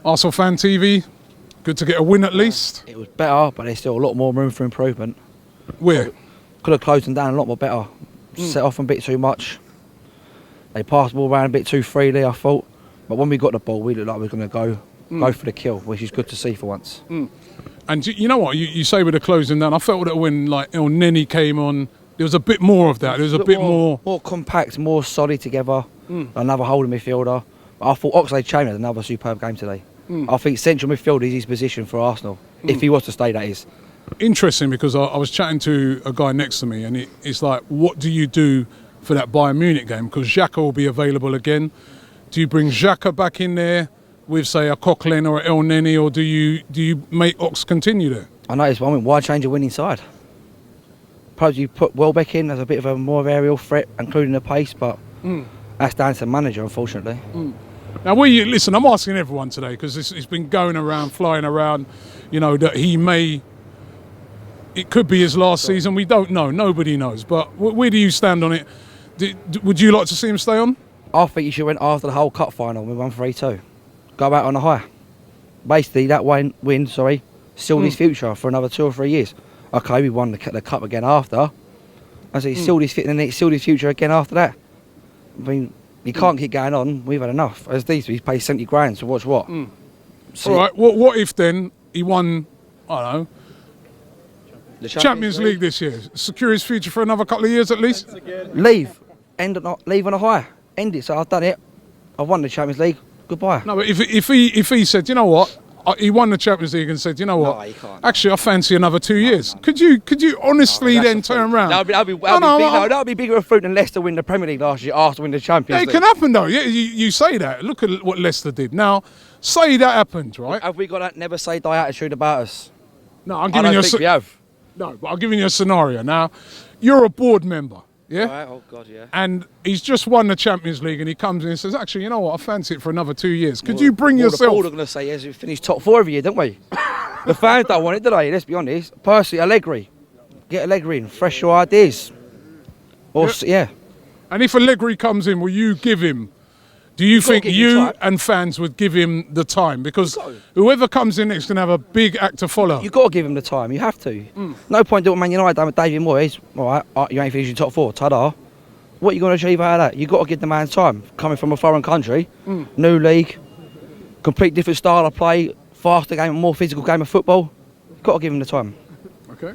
ArsenalFanTV, good to get a win at least. It was better, but there's still a lot more room for improvement. Where? Could have closed them down a lot more better. Set off a bit too much. They passed the ball around a bit too freely, I thought. But when we got the ball, we looked like we were going to go for the kill, which is good to see for once. And you know what, you say with the closing down, I felt that when like El Neni came on, there was a bit more of that. There was a bit more... More compact, more solid together. Another holding midfielder. But I thought Oxlade-Chamberlain had another superb game today. I think central midfield is his position for Arsenal, if he was to stay, that is. Interesting, because I was chatting to a guy next to me, and it's like, what do you do for that Bayern Munich game? Because Xhaka will be available again. Do you bring Xhaka back in there with, say, a Coquelin or El Neni, or do you make Ox continue there? I noticed one. Why change a winning side? Perhaps you put Welbeck in as a bit of a more aerial threat, including the pace, but that's down to the manager, unfortunately. Now, listen, I'm asking everyone today, because it's been going around, flying around, you know, that he may... It could be his last season. We don't know. Nobody knows. But where do you stand on it? Would you like to see him stay on? I think you should went after the whole cup final. We won 3-2. Go out on a high. Basically, that win, sealed his future for another 2 or 3 years. Okay, we won the cup again after. I said, sealed his future again after that. I mean, you can't keep going on. We've had enough. As these, he's paid 70 grand to watch what? All right. What if then he won? I don't know. The Champions League this year, secure his future for another couple of years at least. Leave on a high. End it. So I've done it. I've won the Champions League. Goodbye. No, but if he said, you know what, he won the Champions League and said, you know what, no, you can't. Actually I fancy another 2 years. No. Could you honestly then turn around? That would be bigger a fruit than Leicester win the Premier League last year after winning the Champions League. It can happen though. Yeah, you say that. Look at what Leicester did. Now, say that happened, right? Have we got that never say die attitude about us? No, I'm giving you we have. No, but I'm giving you a scenario. Now, you're a board member, yeah? Right, oh, God, yeah. And he's just won the Champions League and he comes in and says, actually, you know what, I fancy it for another 2 years. Could you bring yourself... The board are going to say, yes, we finished top 4 every year, don't we? The fans don't want it, do they? Let's be honest. Personally, Allegri. Get Allegri in. Fresh your ideas. Yeah. And if Allegri comes in, will you give him... Do you think you and fans would give him the time? Because whoever comes in next is going to have a big act to follow. You've got to give him the time. You have to. No point doing Man United done with David Moyes. All right, you ain't finishing top 4. Ta-da. What are you going to achieve out of that? You've got to give the man time. Coming from a foreign country, new league, complete different style of play, faster game, more physical game of football. You've got to give him the time. Okay.